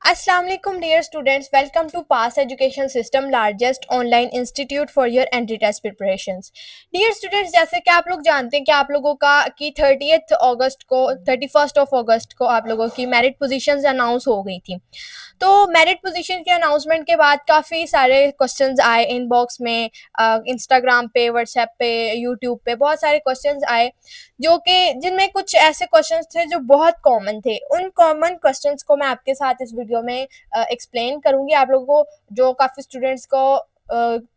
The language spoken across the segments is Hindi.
अस्सलाम वालेकुम dear students, welcome to pass education system largest online institute for your entry test preparations. Dear students, जैसे कि आप लोग जानते हैं कि आप लोगों का कि 31 ऑफ अगस्त को आप लोगों की मेरिट पोजीशंस अनाउंस हो गई थी। तो मेरिट पोजीशन के अनाउंसमेंट के बाद काफ़ी सारे क्वेश्चंस आए इनबॉक्स में, इंस्टाग्राम पे, व्हाट्सएप पे, यूट्यूब पे बहुत सारे क्वेश्चंस आए, जो कि जिनमें कुछ ऐसे क्वेश्चंस थे जो बहुत कॉमन थे। उन कॉमन क्वेश्चंस को मैं आपके साथ इस वीडियो में एक्सप्लेन करूंगी। आप लोगों को, जो काफ़ी स्टूडेंट्स को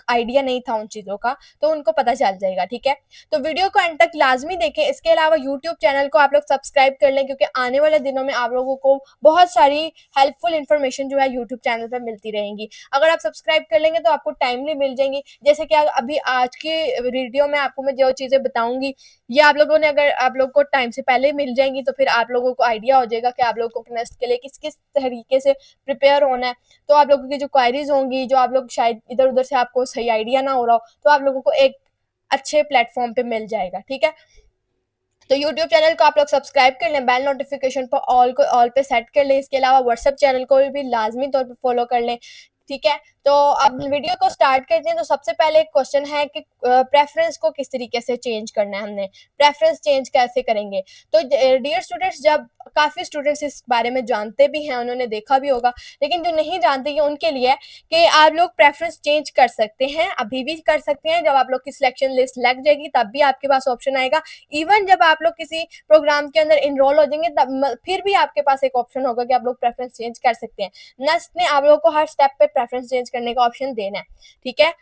आइडिया नहीं था उन चीज़ों का, तो उनको पता चल जाएगा। ठीक है, तो वीडियो को एंड तक लाजमी देखें। इसके अलावा यूट्यूब चैनल को आप लोग सब्सक्राइब कर लें, क्योंकि आने वाले दिनों में आप लोगों को बहुत सारी हेल्पफुल इन्फॉर्मेशन जो है यूट्यूब चैनल पर मिलती रहेंगी। अगर आप सब्सक्राइब कर लेंगे तो आपको टाइमली मिल जाएंगी। जैसे कि अभी आज की वीडियो में आपको मैं जो चीज़ें बताऊंगी, ये आप लोगों ने, अगर आप लोग को टाइम से पहले मिल जाएंगी तो फिर आप लोगों को आइडिया हो जाएगा कि आप लोगों को नेक्स्ट के लिए किस किस तरीके से प्रिपेयर होना है। तो आप लोगों की जो क्वायरीज होंगी, जो आप लोग शायद इधर उधर से आपको सही आइडिया ना हो रहा हो, तो आप लोगों को एक अच्छे प्लेटफॉर्म पे मिल जाएगा। ठीक है, तो यूट्यूब चैनल को आप लोग सब्सक्राइब कर लें, बेल नोटिफिकेशन पर ऑल पे सेट कर लें। इसके अलावा व्हाट्सएप चैनल को भी लाजमी तौर पर फॉलो कर लें। ठीक है, तो अब वीडियो को स्टार्ट करते हैं। तो सबसे पहले एक क्वेश्चन है कि प्रेफरेंस को किस तरीके से चेंज करना है, हमने प्रेफरेंस चेंज कैसे करेंगे। तो डियर स्टूडेंट्स, जब काफ़ी स्टूडेंट्स इस बारे में जानते भी हैं, उन्होंने देखा भी होगा, लेकिन जो नहीं जानते ये उनके लिए है कि आप लोग प्रेफरेंस चेंज कर सकते हैं, अभी भी कर सकते हैं। जब आप लोग की सिलेक्शन लिस्ट लग जाएगी तब भी आपके पास ऑप्शन आएगा। इवन जब आप लोग किसी प्रोग्राम के अंदर इनरोल हो जाएंगे तब फिर भी आपके पास एक ऑप्शन होगा कि आप लोग प्रेफरेंस चेंज कर सकते हैं। नेक्स्ट ने आप लोगों को हर स्टेप पे प्रेफरेंस चेंज करने का ऑप्शन देना है। ठीक है,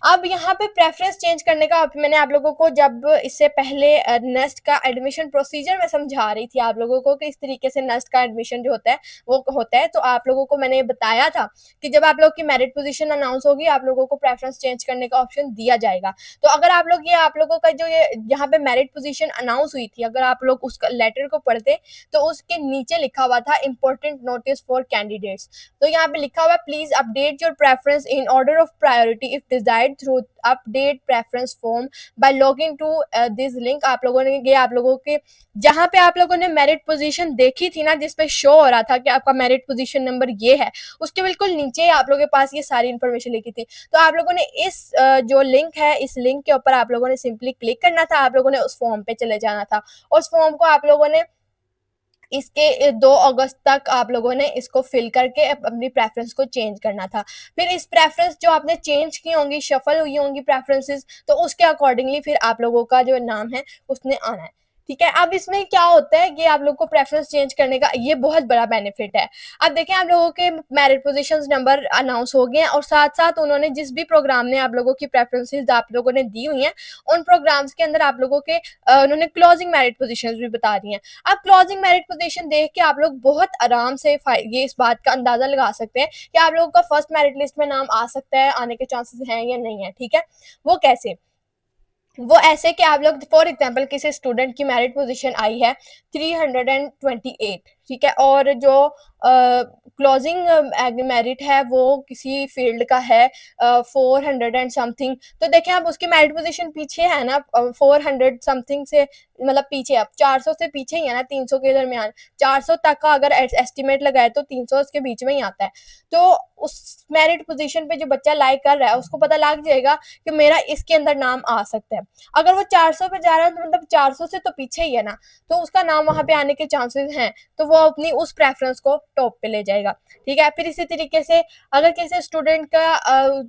अब यहाँ पे प्रेफरेंस चेंज करने का मैंने आप लोगों को, जब इससे पहले नेस्ट का एडमिशन प्रोसीजर मैं समझा रही थी आप लोगों को कि इस तरीके से नेस्ट का एडमिशन जो होता है वो होता है, तो आप लोगों को मैंने बताया था कि जब आप लोग की मेरिट पोजीशन अनाउंस होगी आप लोगों को प्रेफरेंस चेंज करने का ऑप्शन दिया जाएगा। तो अगर आप लोग ये, आप लोगों का जो ये यहाँ पे मेरिट पोजीशन अनाउंस हुई थी, अगर आप लोग उस लेटर को पढ़ते तो उसके नीचे लिखा हुआ था इंपॉर्टेंट नोटिस फॉर कैंडिडेट्स। तो यहाँ पे लिखा हुआ है, please update your preference in order of priority if desired through update preference form by logging to this link. आप लोगों ने ये, आप लोगों के जहाँ पे आप लोगों ने मेरिट पोजीशन देखी थी ना, जिसपे शो हो रहा था कि आपका मेरिट पोजीशन नंबर ये है, उसके बिल्कुल नीचे आप लोगों के पास ये सारी इन्फॉर्मेशन लिखी थी। तो आप लोगों ने इस जो लिंक है, इस लिंक के ऊपर आप लोगों ने सिंपली क्लिक करना था, आप लोगों ने उस फॉर्म पे चले जाना था। उस फॉर्म को आप लोगों ने इसके 2 अगस्त तक आप लोगों ने इसको फिल करके अपनी प्रेफरेंस को चेंज करना था। फिर इस प्रेफरेंस जो आपने चेंज की होंगी, शफल हुई होंगी प्रेफरेंसेस, तो उसके अकॉर्डिंगली फिर आप लोगों का जो नाम है उसने आना है। ठीक है, अब इसमें क्या होता है कि आप लोग को प्रेफरेंस चेंज करने का ये बहुत बड़ा बेनिफिट है। अब देखें, आप लोगों के मेरिट पोजीशंस नंबर अनाउंस हो गए हैं और साथ साथ उन्होंने जिस भी प्रोग्राम में आप लोगों की प्रेफरेंसेस आप लोगों ने दी हुई हैं, उन प्रोग्राम्स के अंदर आप लोगों के उन्होंने क्लोजिंग मेरिट पोजीशंस भी बता दी हैं। अब क्लोजिंग मेरिट पोजीशन देख के आप लोग बहुत आराम से ये इस बात का अंदाजा लगा सकते हैं कि आप लोगों का फर्स्ट मेरिट लिस्ट में नाम आ सकता है, आने के चांसेस हैं या नहीं है। ठीक है, वो कैसे? वो ऐसे कि आप लोग, फॉर एग्जांपल किसी स्टूडेंट की मेरिट पोजीशन आई है 328, ठीक है, और जो क्लोजिंग मेरिट है वो किसी फील्ड का है 400 एंड समथिंग। तो देखें, आप उसकी मेरिट पोजीशन पीछे है ना, 400 समथिंग से, मतलब पीछे, अब 400 से पीछे ही है ना, 300 के दरमियान। 400 तक का अगर एस्टिमेट लगाए तो 300 उसके बीच में ही आता है। तो उस मेरिट पोजीशन पे जो बच्चा लाइक कर रहा है उसको पता लग जाएगा कि मेरा इसके अंदर नाम आ सकता है। अगर वो 400 पे जा रहा है तो मतलब 400 से तो पीछे ही है ना, तो उसका नाम वहां पे आने के चांसेस हैं, तो वो अपनी उस प्रेफरेंस को टॉप पे ले जाएगा। ठीक है, फिर इसी तरीके से अगर किसी स्टूडेंट का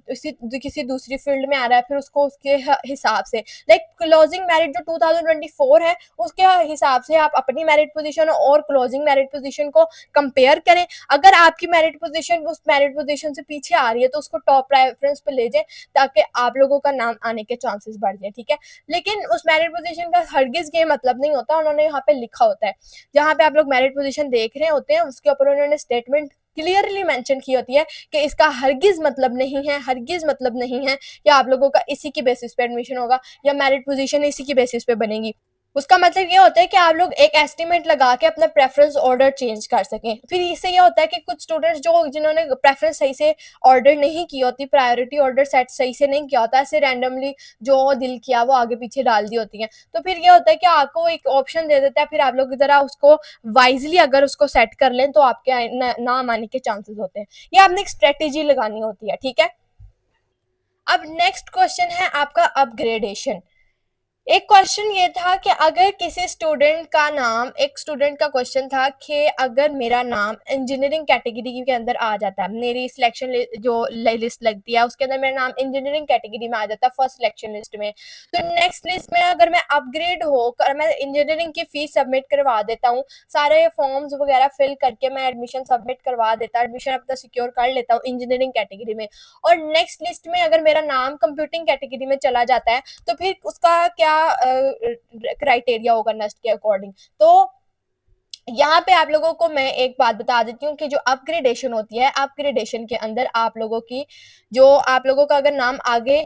किसी दूसरी फील्ड में आ रहा है, फिर उसको उसके हिसाब से, लाइक क्लोजिंग मेरिट जो 2024 है उसके हिसाब से आप अपनी मेरिट पोजीशन और क्लोजिंग मेरिट पोजीशन को कंपेयर करें। अगर आपकी मेरिट पोजीशन उस मेरिट पोजीशन से पीछे आ रही है तो उसको टॉप प्रेफरेंस पे ले जाए, ताकि आप लोगों का नाम आने के चांसेस बढ़ जाए। ठीक है, लेकिन उस मेरिट पोजीशन का हरगिज ये मतलब नहीं होता, उन्होंने यहाँ पे लिखा होता है, जहाँ पे आप लोग मेरिट पोजीशन देख रहे होते हैं उसके ऊपर उन्होंने स्टेटमेंट क्लियरली मेंशन की होती है कि इसका हरगिज मतलब नहीं है, हरगिज मतलब नहीं है कि आप लोगों का इसी की बेसिस पे एडमिशन होगा या मेरिट पोजीशन इसी की बेसिस पे बनेगी। उसका मतलब ये होता है कि आप लोग एक एस्टिमेट लगा के अपना प्रेफरेंस ऑर्डर चेंज कर सकें। फिर इससे ये होता है कि कुछ स्टूडेंट्स जिन्होंने प्रेफरेंस सही से ऑर्डर नहीं की होती, प्रायोरिटी ऑर्डर सेट सही से नहीं किया होता, ऐसे रैंडमली जो दिल किया वो आगे पीछे डाल दी होती हैं, तो फिर ये होता है कि आपको एक ऑप्शन दे देता है, फिर आप लोग ज़रा उसको वाइजली अगर उसको सेट कर लें तो आपके नाम आने के चांसेस होते हैं। ये आपने एक स्ट्रेटेजी लगानी होती है, ठीक है। अब नेक्स्ट क्वेश्चन है आपका अपग्रेडेशन। एक क्वेश्चन ये था कि अगर किसी स्टूडेंट का नाम, एक स्टूडेंट का क्वेश्चन था कि अगर मेरा नाम इंजीनियरिंग कैटेगरी के अंदर आ जाता है, मेरी सिलेक्शन जो लिस्ट लगती है उसके अंदर मेरा नाम इंजीनियरिंग कैटेगरी में आ जाता है फर्स्ट सिलेक्शन लिस्ट में, तो नेक्स्ट लिस्ट में अगर मैं अपग्रेड होकर मैं इंजीनियरिंग की फीस सबमिट करवा देता हूँ, सारे फॉर्म्स वगैरह फिल करके मैं एडमिशन सबमिट करवा देता, एडमिशन अपना सिक्योर कर लेता हूँ इंजीनियरिंग कैटेगरी में, और नेक्स्ट लिस्ट में अगर मेरा नाम कंप्यूटिंग कैटेगरी में चला जाता है, तो फिर उसका क्या क्राइटेरिया होगा नेस्ट के अकॉर्डिंग। तो यहाँ पे आप लोगों को मैं एक बात बता देती हूँ कि जो अपग्रेडेशन होती है, अपग्रेडेशन के अंदर आप लोगों की जो आप लोगों का अगर नाम आगे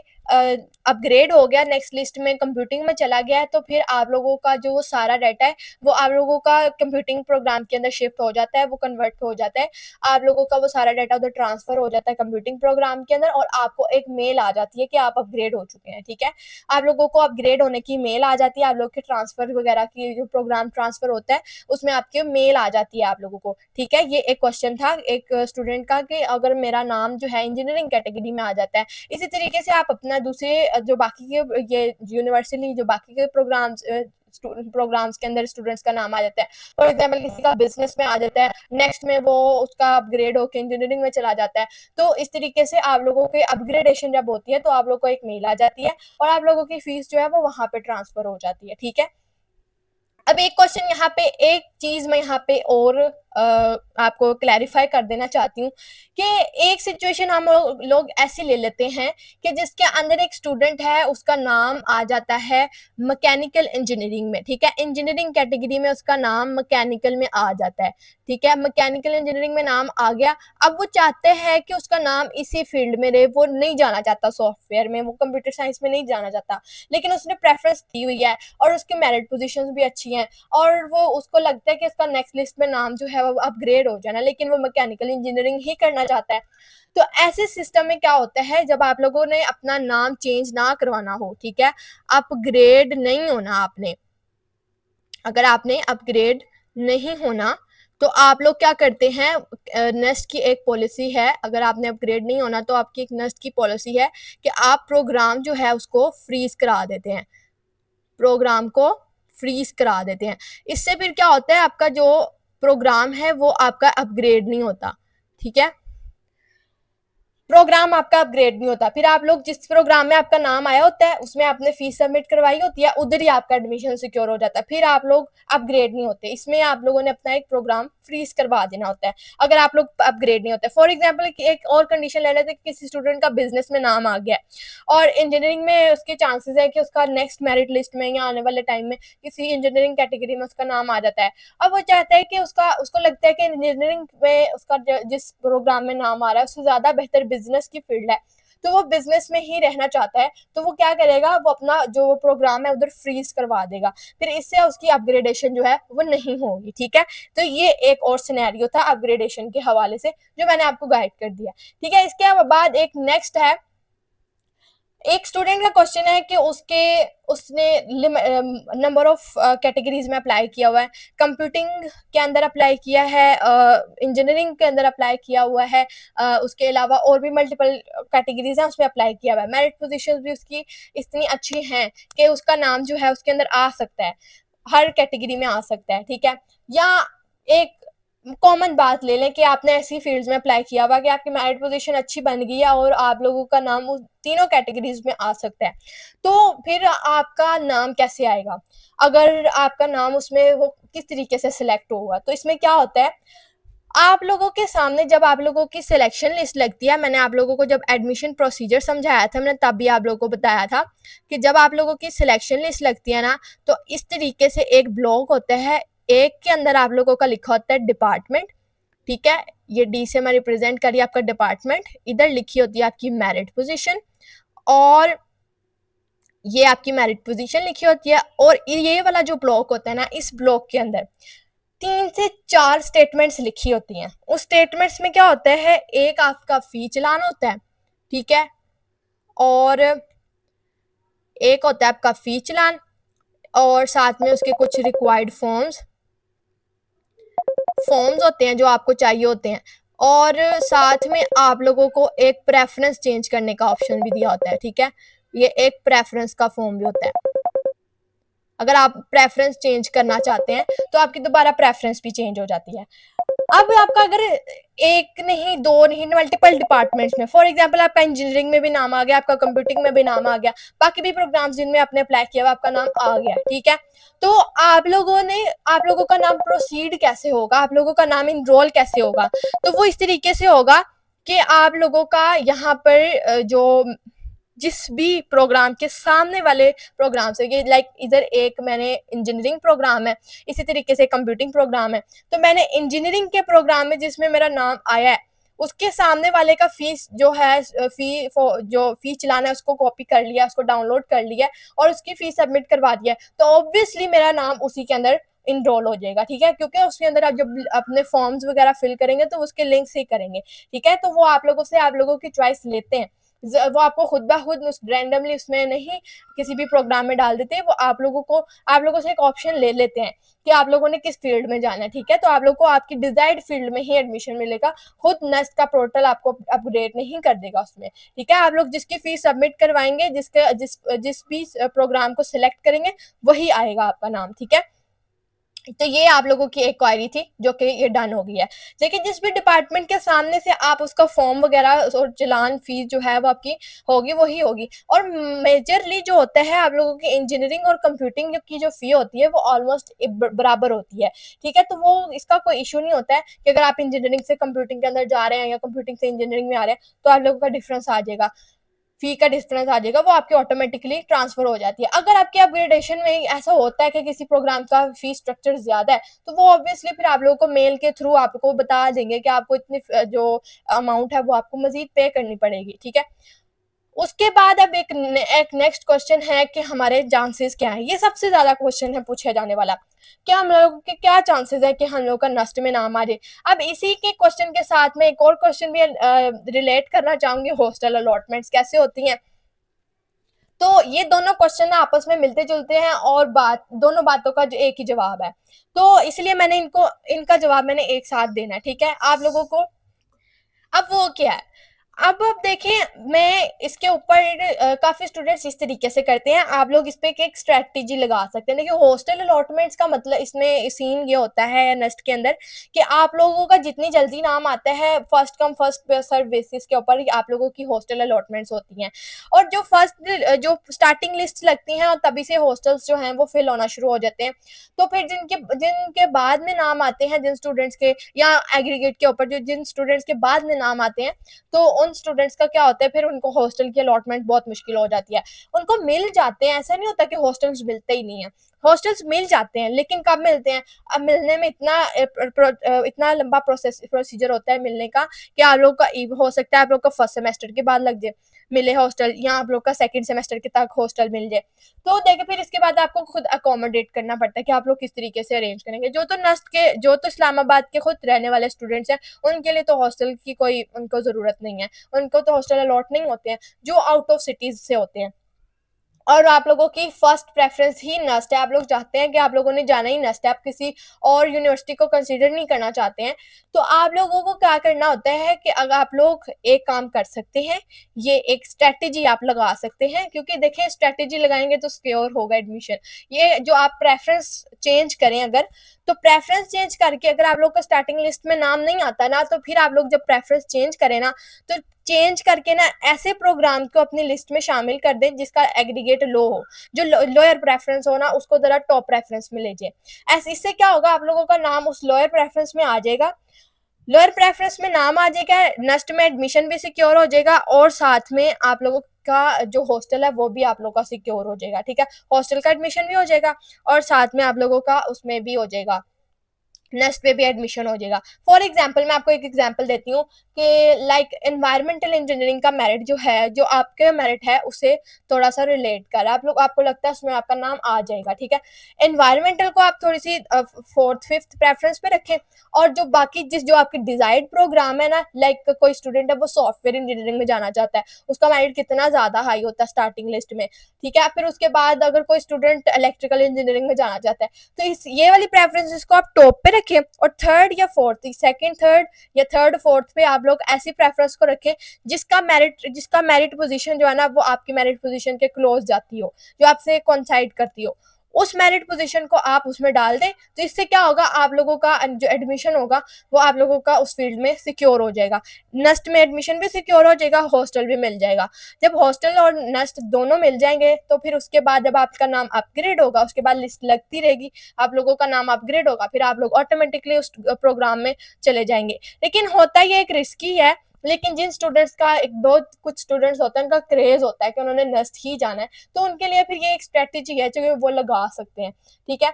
अपग्रेड हो गया, नेक्स्ट लिस्ट में कंप्यूटिंग में चला गया है, तो फिर आप लोगों का जो सारा डाटा है वो आप लोगों का कंप्यूटिंग प्रोग्राम के अंदर शिफ्ट हो जाता है, वो कन्वर्ट हो जाता है, आप लोगों का वो सारा डाटा उधर ट्रांसफर हो जाता है कंप्यूटिंग प्रोग्राम के अंदर, और आपको एक मेल आ जाती है कि आप अपग्रेड हो चुके हैं, ठीक है। आप लोगों को अपग्रेड होने की मेल आ जाती है, आप लोग के ट्रांसफर वगैरह की जो प्रोग्राम ट्रांसफर होता है उसमें आपके मेल आ जाती है आप लोगों को, ठीक है। ये एक क्वेश्चन था एक स्टूडेंट का कि अगर मेरा नाम जो है इंजीनियरिंग कैटेगरी में आ जाता है। इसी तरीके से आप अपना दूसरे जो बाकी के ये यूनिवर्सली जो बाकी के प्रोग्राम्स के अंदर स्टूडेंट्स का नाम आ जाता है, फॉर एग्जाम्पल किसी का बिजनेस में आ जाता है, नेक्स्ट में वो उसका अपग्रेड होकर इंजीनियरिंग में चला जाता है, तो इस तरीके से आप लोगों की अपग्रेडेशन जब होती है तो आप लोग को एक मेल आ जाती है और आप लोगों की फीस जो है वो वहां पे ट्रांसफर हो जाती है, ठीक है। अब एक क्वेश्चन यहाँ पे, एक चीज मैं यहाँ पे और आपको क्लैरिफाई कर देना चाहती हूँ कि एक सिचुएशन हम लोग ऐसी ले लेते हैं कि जिसके अंदर एक स्टूडेंट है, उसका नाम आ जाता है मैकेनिकल इंजीनियरिंग में, ठीक है, इंजीनियरिंग कैटेगरी में उसका नाम मैकेनिकल में आ जाता है, ठीक है, मैकेनिकल इंजीनियरिंग में नाम आ गया। अब वो चाहते हैं कि उसका नाम इसी फील्ड में रहे, वो नहीं जाना चाहता सॉफ्टवेयर में, वो कंप्यूटर साइंस में नहीं जाना चाहता, लेकिन उसने प्रेफरेंस दी हुई है और उसकी मेरिट पोजीशंस भी अच्छी हैं, और वो उसको लगता है कि इसका नेक्स्ट लिस्ट में नाम जो है वो अपग्रेड हो जाना, लेकिन वो मैकेनिकल इंजीनियरिंग ही करना चाहता है। तो ऐसे सिस्टम में क्या होता है, जब आप लोगों ने अपना नाम चेंज ना करवाना हो, ठीक है, अपग्रेड नहीं होना आपने, अगर आपने अपग्रेड नहीं होना तो आप लोग क्या करते हैं, नेस्ट की एक पॉलिसी है, अगर आपने अपग्रेड नहीं होना तो आपकी एक नेस्ट की पॉलिसी है कि आप प्रोग्राम जो है उसको फ्रीज करा देते हैं, प्रोग्राम को फ्रीज करा देते हैं। इससे फिर क्या होता है, आपका जो प्रोग्राम है वो आपका अपग्रेड नहीं होता, ठीक है, प्रोग्राम आपका अपग्रेड नहीं होता। फिर आप लोग जिस प्रोग्राम में आपका नाम आया होता है उसमें आपने फीस सबमिट करवाई होती है, उधर ही आपका एडमिशन सिक्योर हो जाता है, फिर आप लोग अपग्रेड नहीं होते, इसमें आप लोगों ने अपना एक प्रोग्राम फ्रीज करवा देना होता है अगर आप लोग अपग्रेड नहीं होते। फॉर एग्जाम्पल एक और कंडीशन ले लेते हैं कि किसी स्टूडेंट का बिजनेस में नाम आ गया और इंजीनियरिंग में उसके चांसेस है कि उसका नेक्स्ट मेरिट लिस्ट में या आने वाले टाइम में किसी इंजीनियरिंग कैटेगरी में उसका नाम आ जाता है। अब वो चाहता है कि उसको लगता है कि इंजीनियरिंग में उसका जिस प्रोग्राम में नाम आ रहा है उससे ज्यादा बेहतर बिजनेस की फील्ड है, तो वो बिजनेस में ही रहना चाहता है, तो वो क्या करेगा, वो अपना जो प्रोग्राम है उधर फ्रीज करवा देगा, फिर इससे उसकी अपग्रेडेशन जो है वो नहीं होगी, ठीक है। तो ये एक और सिनेरियो था अपग्रेडेशन के हवाले से जो मैंने आपको गाइड कर दिया, ठीक है। इसके बाद एक नेक्स्ट है, एक स्टूडेंट का क्वेश्चन है कि उसने नंबर ऑफ कैटेगरीज में अप्लाई किया हुआ है, कंप्यूटिंग के अंदर अप्लाई किया है, इंजीनियरिंग के अंदर अप्लाई किया हुआ है, उसके अलावा और भी मल्टीपल कैटेगरीज हैं उसमें अप्लाई किया हुआ है, मेरिट पोजीशंस भी उसकी इतनी अच्छी हैं कि उसका नाम जो है उसके अंदर आ सकता है, हर कैटेगरी में आ सकता है, ठीक है। या एक कॉमन बात ले लें कि आपने ऐसी फील्ड्स में अप्लाई किया हुआ कि आपकी मेरिट पोजीशन अच्छी बन गई है और आप लोगों का नाम उस तीनों कैटेगरीज में आ सकता है, तो फिर आपका नाम कैसे आएगा, अगर आपका नाम उसमें वो किस तरीके से सिलेक्ट होगा। तो इसमें क्या होता है, आप लोगों के सामने जब आप लोगों की सिलेक्शन लिस्ट लगती है, मैंने आप लोगों को जब एडमिशन प्रोसीजर समझाया था मैंने तब भी आप लोगों को बताया था कि जब आप लोगों की सिलेक्शन लिस्ट लगती है ना, तो इस तरीके से एक ब्लॉक होता है, एक के अंदर आप लोगों का लिखा होता है डिपार्टमेंट, ठीक है, ये डी से मैं रिप्रेजेंट करिए आपका डिपार्टमेंट, इधर लिखी होती है आपकी मेरिट पोजीशन, और ये आपकी मेरिट पोजीशन लिखी होती है। और ये वाला जो ब्लॉक होता है ना, इस ब्लॉक के अंदर 3 से 4 स्टेटमेंट्स लिखी होती हैं। उस स्टेटमेंट्स में क्या होता है, एक आपका फी चालान होता है, ठीक है, और एक होता है आपका फी चालान, और साथ में उसके कुछ रिक्वायर्ड फॉर्म्स होते हैं जो आपको चाहिए होते हैं, और साथ में आप लोगों को एक प्रेफरेंस चेंज करने का ऑप्शन भी दिया होता है, ठीक है। ये एक प्रेफरेंस का फॉर्म भी होता है। अगर आप प्रेफरेंस चेंज करना चाहते हैं तो आपकी दोबारा प्रेफरेंस भी चेंज हो जाती है। अब आपका अगर एक नहीं, दो नहीं, मल्टीपल डिपार्टमेंट्स में, फॉर एग्जांपल आपका इंजीनियरिंग में भी नाम आ गया, आपका कंप्यूटिंग में भी नाम आ गया, बाकी भी प्रोग्राम्स जिनमें आपने अप्लाई किया हुआ आपका नाम आ गया, ठीक है। तो आप लोगों का नाम प्रोसीड कैसे होगा, आप लोगों का नाम इनरोल कैसे होगा, तो वो इस तरीके से होगा कि आप लोगों का यहाँ पर जो जिस भी प्रोग्राम के सामने वाले प्रोग्राम से, ये लाइक इधर एक मैंने इंजीनियरिंग प्रोग्राम है, इसी तरीके से कंप्यूटिंग प्रोग्राम है, तो मैंने इंजीनियरिंग के प्रोग्राम में जिसमें मेरा नाम आया है, उसके सामने वाले का फीस जो है, जो फी चलाना है उसको कॉपी कर लिया, उसको डाउनलोड कर लिया और उसकी फीस सबमिट करवा दिया, तो ऑब्वियसली मेरा नाम उसी के अंदर इनरोल हो जाएगा, ठीक है, क्योंकि उसके अंदर आप जब अपने फॉर्म्स वगैरह फिल करेंगे तो उसके लिंक से ही करेंगे, ठीक है। तो वो आप लोगों से आप लोगों की चॉइस लेते हैं, वो आपको खुद ब खुद रैंडमली उसमें नहीं किसी भी प्रोग्राम में डाल देते हैं, वो आप लोगों से एक ऑप्शन ले लेते हैं कि आप लोगों ने किस फील्ड में जाना है, ठीक है। तो आप लोग को आपकी डिजायर्ड फील्ड में ही एडमिशन मिलेगा, खुद नेस्ट का पोर्टल आपको अपग्रेड नहीं कर देगा उसमें, ठीक है। आप लोग जिसकी फीस सबमिट करवाएंगे, जिस भी प्रोग्राम को सिलेक्ट करेंगे वही आएगा आपका नाम, ठीक है। तो ये आप लोगों की एक क्वेरी थी जो कि ये डन हो गई है। लेकिन जिस भी डिपार्टमेंट के सामने से आप उसका फॉर्म वगैरह और चालान फीस जो है वो आपकी होगी वही होगी। और मेजरली जो होता है आप लोगों की इंजीनियरिंग और कंप्यूटिंग की जो फी होती है वो ऑलमोस्ट बराबर होती है, ठीक है। तो वो इसका कोई इशू नहीं होता है कि अगर आप इंजीनियरिंग से कंप्यूटिंग के अंदर जा रहे हैं या कंप्यूटिंग से इंजीनियरिंग में आ रहे हैं तो आप लोगों का डिफरेंस आ जाएगा, फी का डिफरेंस आ जाएगा, वो आपके ऑटोमेटिकली ट्रांसफर हो जाती है। अगर आपके अपग्रेडेशन में ऐसा होता है कि किसी प्रोग्राम का फी स्ट्रक्चर ज्यादा है तो वो ऑब्वियसली फिर आप लोगों को मेल के थ्रू आपको बता देंगे कि आपको इतनी जो अमाउंट है वो आपको मजीद पे करनी पड़ेगी, ठीक है। उसके बाद अब एक नेक्स्ट क्वेश्चन है कि हमारे चांसेस क्या है, ये सबसे ज्यादा क्वेश्चन है पूछा जाने वाला, क्या हम लोगों के क्या चांसेस है कि हम लोग का नस्ट में नाम आ जाए। अब इसी के क्वेश्चन के साथ में एक और क्वेश्चन भी रिलेट करना चाहूंगी, हॉस्टल अलॉटमेंट्स कैसे होती हैं। तो ये दोनों क्वेश्चन आपस में मिलते जुलते हैं और दोनों बातों का जो एक ही जवाब है, तो इसलिए मैंने इनका जवाब मैंने एक साथ देना है, ठीक है आप लोगों को। अब वो क्या है, अब देखें मैं इसके ऊपर काफी स्टूडेंट्स इस तरीके से करते हैं, आप लोग इस पे एक स्ट्रेटजी लगा सकते हैं। देखिए हॉस्टल अलॉटमेंट्स का मतलब इसमें सीन ये होता है नेस्ट के अंदर कि आप लोगों का जितनी जल्दी नाम आता है first come first serve basis के ऊपर आप लोगों की हॉस्टल अलॉटमेंट्स होती हैं। और जो स्टार्टिंग लिस्ट लगती हैं और तभी से हॉस्टल्स जो हैं वो फिल होना शुरू हो जाते हैं। तो फिर जिनके जिनके बाद में नाम आते हैं, जिन स्टूडेंट्स के या एग्रीगेट के ऊपर जो जिन स्टूडेंट्स के बाद में नाम आते हैं, तो उन स्टूडेंट्स का क्या होता है फिर उनको हॉस्टल की अलॉटमेंट बहुत मुश्किल हो जाती है। उनको मिल जाते हैं, ऐसा नहीं होता कि हॉस्टल्स मिलते ही नहीं है, हॉस्टल्स मिल जाते हैं, लेकिन कब मिलते हैं, अब मिलने में इतना लंबा प्रोसीजर होता है मिलने का कि आप लोग का हो सकता है आप लोग का फर्स्ट सेमेस्टर के बाद लग जाए मिले हॉस्टल, या आप लोग का सेकंड सेमेस्टर के तक हॉस्टल मिल जाए। तो देखिए फिर इसके बाद आपको खुद अकोमोडेट करना पड़ता है कि आप लोग किस तरीके से अरेंज करेंगे। जो तो इस्लामाबाद के खुद रहने वाले स्टूडेंट्स हैं उनके लिए तो हॉस्टल की कोई उनको ज़रूरत नहीं है, उनको तो हॉस्टल अलॉट नहीं होते हैं, जो आउट ऑफ सिटीज़ से होते हैं। और आप लोगों की फर्स्ट प्रेफरेंस ही नस्ट है, आप लोग चाहते हैं कि आप लोगों ने जाना ही नस्ट है, आप किसी और यूनिवर्सिटी को कंसीडर नहीं करना चाहते हैं, तो आप लोगों को क्या करना होता है कि अगर आप लोग एक काम कर सकते हैं, ये एक स्ट्रेटेजी आप लगा सकते हैं, क्योंकि देखें स्ट्रेटेजी लगाएंगे तो सिक्योर होगा एडमिशन। ये जो आप प्रेफरेंस चेंज करें अगर, तो प्रेफरेंस चेंज करके अगर आप लोग का स्टार्टिंग लिस्ट में नाम नहीं आता ना, तो फिर आप लोग जब प्रेफरेंस चेंज करें ना, तो चेंज करके ना ऐसे प्रोग्राम को अपनी लिस्ट में शामिल कर दें जिसका एग्रीगेट लो हो, जो लोअर प्रेफरेंस हो ना उसको जरा टॉप प्रेफरेंस में ले जाए। ऐसे इससे क्या होगा, आप लोगों का नाम उस लोअर प्रेफरेंस में आ जाएगा, लोअर प्रेफरेंस में नाम आ जाएगा, नस्ट में एडमिशन भी सिक्योर हो जाएगा, और साथ में आप लोगों का जो हॉस्टल है वो भी आप लोगों का सिक्योर हो जाएगा, ठीक है। हॉस्टल का एडमिशन भी हो जाएगा और साथ में आप लोगों का उसमें भी हो जाएगा नेस्ट पे भी एडमिशन हो जाएगा। फॉर एग्जाम्पल मैं आपको एक एग्जाम्पल देती हूँ कि लाइक एनवायरमेंटल इंजीनियरिंग का मेरिट जो है, जो आपके मेरिट है उससे थोड़ा सा रिलेट कर आप लोग, आपको लगता है उसमें आपका नाम आ जाएगा, ठीक है। एनवायरमेंटल को आप थोड़ी सी फोर्थ फिफ्थ प्रेफरेंस पे रखें, और जो बाकी जो आपकी डिजायर्ड प्रोग्राम है ना, लाइक कोई स्टूडेंट है वो सॉफ्टवेयर इंजीनियरिंग में जाना चाहता है, उसका मेरिट कितना ज्यादा हाई होता है स्टार्टिंग लिस्ट में, ठीक है। फिर उसके बाद अगर कोई स्टूडेंट इलेक्ट्रिकल इंजीनियरिंग में जाना चाहता है, तो इस ये वाली प्रेफरेंसेस को आप टॉप पे रखें, और थर्ड या फोर्थ, सेकंड थर्ड या थर्ड फोर्थ पे आप लोग ऐसी प्रेफरेंस को रखें जिसका मेरिट पोजीशन जो है ना वो आपकी मेरिट पोजीशन के क्लोज जाती हो, जो आपसे कोइंसाइड करती हो, उस मेरिट पोजीशन को आप उसमें डाल दें। तो इससे क्या होगा, आप लोगों का जो एडमिशन होगा वो आप लोगों का उस फील्ड में सिक्योर हो जाएगा, नेस्ट में एडमिशन भी सिक्योर हो जाएगा, हॉस्टल भी मिल जाएगा। जब हॉस्टल और नेस्ट दोनों मिल जाएंगे तो फिर उसके बाद जब आपका नाम अपग्रेड होगा, उसके बाद लिस्ट लगती रहेगी, आप लोगों का नाम अपग्रेड होगा, फिर आप लोग ऑटोमेटिकली उस प्रोग्राम में चले जाएंगे। लेकिन होता ये एक रिस्की है, लेकिन जिन स्टूडेंट्स का एक बहुत कुछ स्टूडेंट्स होते हैं उनका क्रेज होता है कि उन्होंने नेस्ट ही जाना है, तो उनके लिए फिर ये एक स्ट्रेटेजी है जो वो लगा सकते हैं, ठीक है।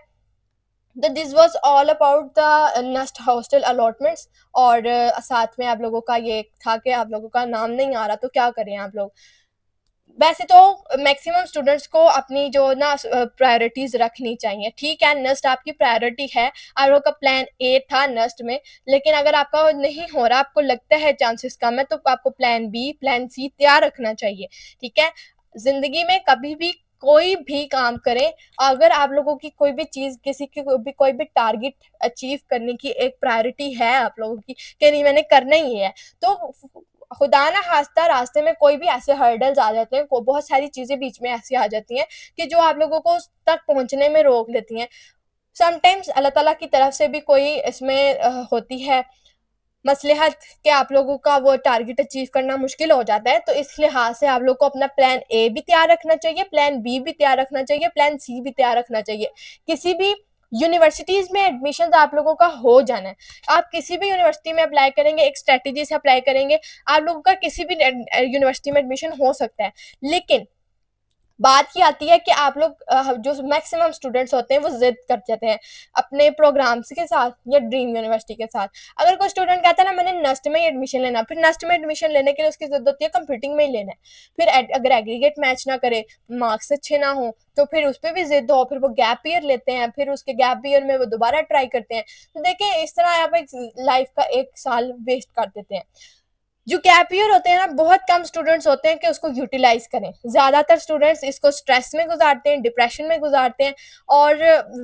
तो this was all about the nest hostel allotments. और साथ में आप लोगों का ये था कि आप लोगों का नाम नहीं आ रहा तो क्या करें आप लोग। वैसे तो मैक्सिमम स्टूडेंट्स को अपनी जो ना प्रायोरिटीज रखनी चाहिए, ठीक है। नेस्ट आपकी प्रायोरिटी है, आप लोगों का प्लान ए था नेस्ट में, लेकिन अगर आपका नहीं हो रहा, आपको लगता है चांसेस कम है, तो आपको प्लान बी प्लान सी तैयार रखना चाहिए, ठीक है। जिंदगी में कभी भी कोई भी काम करें, अगर आप लोगों की कोई भी चीज, किसी की कोई भी टारगेट अचीव करने की एक प्रायोरिटी है आप लोगों की कि नहीं मैंने करना ही है, तो खुदा ना खास्ता रास्ते में कोई भी ऐसे हर्डल्स आ जाते हैं, बहुत सारी चीजें बीच में ऐसी आ जाती हैं कि जो आप लोगों को उस तक पहुंचने में रोक देती हैं। समटाइम्स अल्लाह ताला की तरफ से भी कोई इसमें होती है मसलहत कि आप लोगों का वो टारगेट अचीव करना मुश्किल हो जाता है, तो इस लिहाज से आप लोग को अपना प्लान ए भी तैयार रखना चाहिए, प्लान बी भी तैयार रखना चाहिए, प्लान सी भी तैयार रखना चाहिए। किसी भी यूनिवर्सिटीज में एडमिशन आप लोगों का हो जाना है, आप किसी भी यूनिवर्सिटी में अप्लाई करेंगे, एक स्ट्रेटेजी से अप्लाई करेंगे, आप लोगों का किसी भी यूनिवर्सिटी में एडमिशन हो सकता है। लेकिन बात ये आती है कि आप लोग जो मैक्सिमम स्टूडेंट्स होते हैं वो जिद कर जाते हैं अपने प्रोग्राम्स के साथ या ड्रीम यूनिवर्सिटी के साथ। अगर कोई स्टूडेंट कहता है ना मैंने नस्ट में ही एडमिशन लेना, फिर नस्ट में एडमिशन लेने के लिए उसकी जरूरत होती है कंप्यूटिंग में ही लेना है, फिर अगर एग्रीगेट मैच ना करे, मार्क्स अच्छे ना हो, तो फिर उस पर भी जिद हो, फिर वो गैप ईयर लेते हैं, फिर उसके गैप ईयर में वो दोबारा ट्राई करते हैं। तो देखें इस तरह आप एक लाइफ का एक साल वेस्ट कर देते हैं। जो गैप ईयर होते हैं ना, बहुत कम स्टूडेंट्स होते हैं कि उसको यूटिलाइज करें, ज्यादातर स्टूडेंट्स इसको स्ट्रेस में गुजारते हैं, डिप्रेशन में गुजारते हैं, और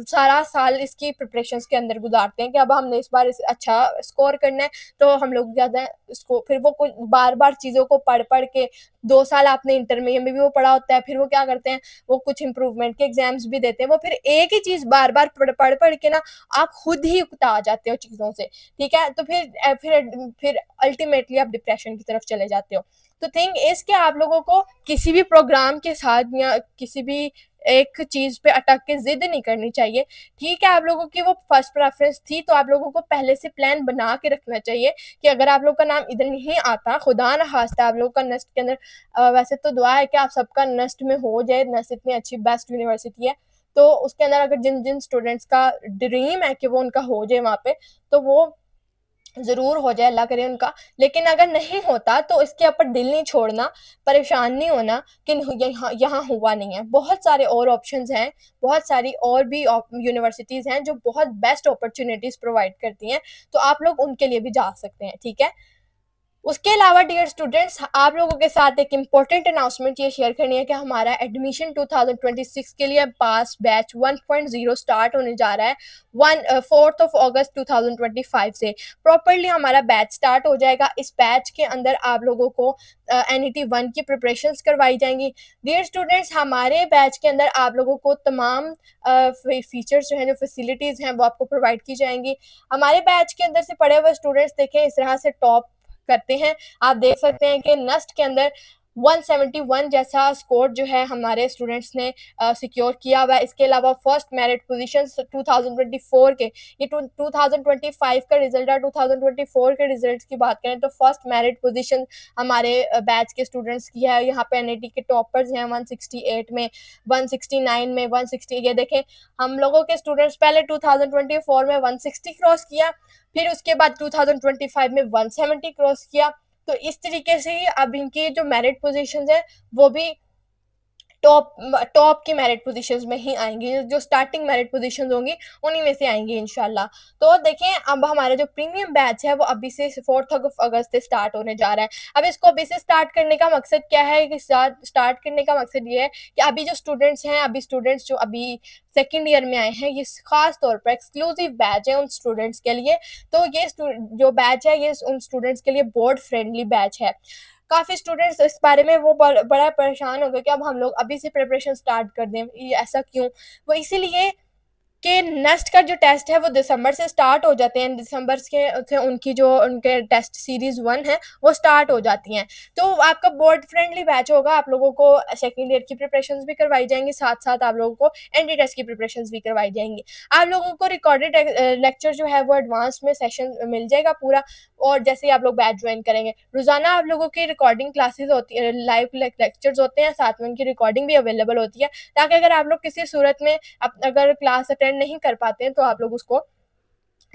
सारा साल इसकी प्रिपरेशंस के अंदर गुजारते हैं कि अब हमने इस बार अच्छा स्कोर करना है, तो हम लोग ज्यादा इसको फिर वो कुछ बार बार चीजों को पढ़ पढ़ के 2 साल आपने इंटरमीडिएट में भी वो पढ़ा होता है, फिर वो क्या करते हैं, वो कुछ इंप्रूवमेंट के एग्जाम्स भी देते हैं, वो फिर एक ही चीज बार बार पढ़ पढ़ के ना आप खुद ही उकता जाते हो चीजों से, ठीक है। तो फिर अल्टीमेटली आप डिप्रेशन की तरफ चले जाते हो। तो थिंग इज कि आप लोगों को किसी भी प्रोग्राम के साथ या किसी भी एक चीज पे अटक के जिद नहीं करनी चाहिए, ठीक है। आप लोगों की वो फर्स्ट प्रेफरेंस थी, तो आप लोगों को पहले से प्लान बना के रखना चाहिए कि अगर आप लोग का नाम इधर नहीं आता, खुदा ना खास्ता आप लोगों का नेस्ट के अंदर वैसे तो दुआ है कि आप सबका नेस्ट में हो जाए, नेस्ट इतनी अच्छी बेस्ट यूनिवर्सिटी है, तो उसके अंदर अगर जिन जिन स्टूडेंट्स का ड्रीम है कि वो उनका हो जाए वहाँ पे, तो वो ज़रूर हो जाए, अल्लाह करे उनका। लेकिन अगर नहीं होता तो इसके ऊपर दिल नहीं छोड़ना, परेशान नहीं होना कि यहाँ यहाँ हुआ नहीं है। बहुत सारे और ऑप्शंस हैं, बहुत सारी और भी यूनिवर्सिटीज़ हैं जो बहुत बेस्ट अपॉर्चुनिटीज़ प्रोवाइड करती हैं, तो आप लोग उनके लिए भी जा सकते हैं, ठीक है। उसके अलावा डियर स्टूडेंट्स, आप लोगों के साथ एक इम्पोर्टेंट अनाउंसमेंट ये शेयर करनी है कि हमारा एडमिशन 2026 के लिए पास बैच 1.0 स्टार्ट होने जा रहा है 4 अगस्त 2025 से प्रॉपरली हमारा बैच स्टार्ट हो जाएगा। इस बैच के अंदर आप लोगों को NET 1 की प्रिपरेशंस करवाई जाएंगी। डियर स्टूडेंट्स, हमारे बैच के अंदर आप लोगों को तमाम फीचर्स जो हैं, जो फैसिलिटीज़ हैं, वो आपको प्रोवाइड की जाएंगी। हमारे बैच के अंदर से पढ़े हुए स्टूडेंट्स देखें इस तरह से टॉप करते हैं। आप देख सकते हैं कि नेस्ट के अंदर 171 जैसा स्कोर जो है हमारे स्टूडेंट्स ने सिक्योर किया हुआ है। इसके अलावा फर्स्ट मेरिट पोजीशंस 2024 के, ये 2025 का रिजल्ट है, 2024 के रिजल्ट्स की बात करें तो फर्स्ट मेरिट पोजीशन हमारे बैच के स्टूडेंट्स की है। यहाँ पे एनआईटी के टॉपर्स हैं 168 में, 169 में, 160, ये देखें हम लोगों के स्टूडेंट्स पहले 2024 में 160 क्रॉस किया, फिर उसके बाद 2025 में 170 क्रॉस किया। तो इस तरीके से ही अब इनकी जो मेरिट पोजीशंस है वो भी टॉप टॉप की मेरिट पोजीशंस में ही आएंगी, जो स्टार्टिंग मेरिट पोजीशंस होंगी उन्हीं में से आएंगी इंशाल्लाह। तो देखें अब हमारा जो प्रीमियम बैच है वो अभी से 4 अगस्त से स्टार्ट होने जा रहा है। अब इसको अभी से स्टार्ट करने का मकसद क्या है कि स्टार्ट करने का मकसद ये है कि अभी जो स्टूडेंट्स हैं, अभी स्टूडेंट्स जो अभी सेकेंड ईयर में आए हैं, ये खास तौर पर एक्सक्लूसिव बैच है उन स्टूडेंट्स के लिए। तो ये जो बैच है ये उन स्टूडेंट्स के लिए बोर्ड फ्रेंडली बैच है। काफ़ी स्टूडेंट्स इस बारे में वो बड़ा परेशान हो गए कि अब हम लोग अभी से प्रिपरेशन स्टार्ट कर दें, ये ऐसा क्यों? वो इसीलिए कि नेक्स्ट का जो टेस्ट है वो दिसंबर से स्टार्ट हो जाते हैं, दिसंबर के से उनकी जो उनके टेस्ट सीरीज़ 1 है वो स्टार्ट हो जाती हैं। तो आपका बोर्ड फ्रेंडली बैच होगा, आप लोगों को सेकंड ईयर की प्रिपरेशंस भी करवाई जाएँगी, साथ-साथ आप लोगों को एनडी टेस्ट की प्रिपरेशंस भी करवाई जाएँगी। आप लोगों को रिकॉर्डेड लेक्चर जो है वो एडवांस में सेशन मिल जाएगा पूरा, और जैसे ही आप लोग बैच जॉइन करेंगे, रोज़ाना आप लोगों की रिकॉर्डिंग क्लासेस होती है, लाइव लेक्चर्स होते हैं, साथ में उनकी रिकॉर्डिंग भी अवेलेबल होती है, ताकि अगर आप लोग किसी सूरत में अगर क्लास अटेंड नहीं कर पाते हैं तो आप लोग उसको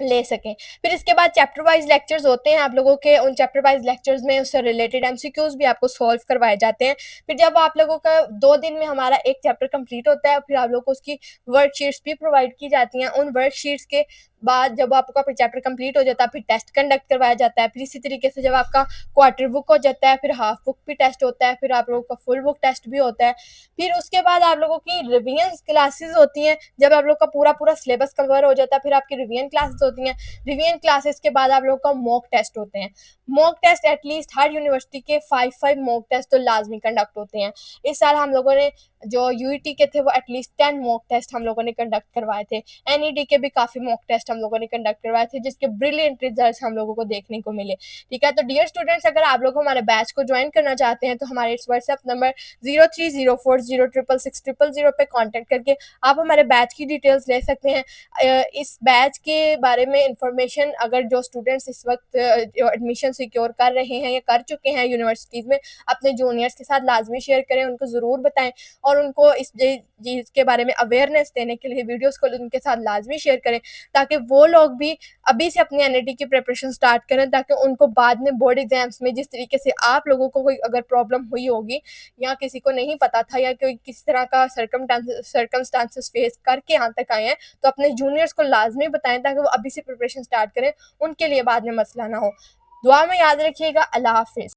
ले सकें। फिर इसके बाद चैप्टर वाइज़ लेक्चर्स होते हैं आप लोगों के, उन चैप्टर वाइज़ लेक्चर्स में उससे रिलेटेड एमसीक्यूज़ भी आपको सॉल्व करवाए जाते हैं। फिर जब आप लोगों का 2 दिन में हमारा एक चैप्टर कंप्लीट होता है, फिर आप लोगों को उसकी वर्कशीट्स भी प्रोवाइड की जाती हैं। उन वर्कशीट्स के बाद जब आपका फिर चैप्टर कंप्लीट हो जाता है, फिर टेस्ट कंडक्ट करवाया जाता है। फिर इसी तरीके से जब आपका क्वार्टर बुक हो जाता है, फिर हाफ बुक भी टेस्ट होता है, फिर आप लोगों का फुल बुक टेस्ट भी होता है। फिर उसके बाद आप लोगों की रिवीजन क्लासेस होती हैं, जब आप लोग का पूरा सिलेबस कवर हो जाता है, फिर आपकी रिवीजन क्लासेस होती हैं। रिवीजन क्लासेस के बाद आप लोगों का मॉक टेस्ट होते हैं। मॉक टेस्ट एटलीस्ट हर यूनिवर्सिटी के 5 मॉक टेस्ट तो लाजमी कंडक्ट होते हैं। इस साल हम लोगों ने जो यूईटी के थे वो एटलीस्ट 10 मॉक टेस्ट हम लोगों ने कंडक्ट करवाए थे। एनईडी के भी काफ़ी मॉक टेस्ट हम लोगों ने कंडक्ट करवाए थे, जिसके ब्रिलियंट रिजल्ट्स हम लोगों को देखने को मिले। ठीक है, तो डियर स्टूडेंट्स, अगर आप लोग हमारे बैच को ज्वाइन करना चाहते हैं तो हमारे इस व्हाट्सएप नंबर 0304066600 पे कॉन्टैक्ट करके आप हमारे बैच की डिटेल्स ले सकते हैं। इस बैच के बारे में इंफॉर्मेशन अगर जो स्टूडेंट्स इस वक्त एडमिशन सिक्योर कर रहे हैं या कर चुके हैं यूनिवर्सिटीज़ में, अपने जूनियर्स के साथ लाजमी शेयर करें, उनको ज़रूर बताएं और उनको इस चीज़ के बारे में अवेयरनेस देने के लिए वीडियोस को उनके साथ लाजमी शेयर करें, ताकि वो लोग भी अभी से अपनी एनईटी की प्रिपरेशन स्टार्ट करें, ताकि उनको बाद में बोर्ड एग्जाम्स में जिस तरीके से आप लोगों को कोई अगर प्रॉब्लम हुई होगी या किसी को नहीं पता था या कोई किस तरह का सर्कमस्टांसेस फेस करके यहाँ तक आए हैं, तो अपने जूनियर्स को लाजमी बताएं ताकि वो अभी से प्रिपरेशन स्टार्ट करें, उनके लिए बाद में मसला ना हो। दुआ में याद रखिएगा। अल्लाह हाफिज़।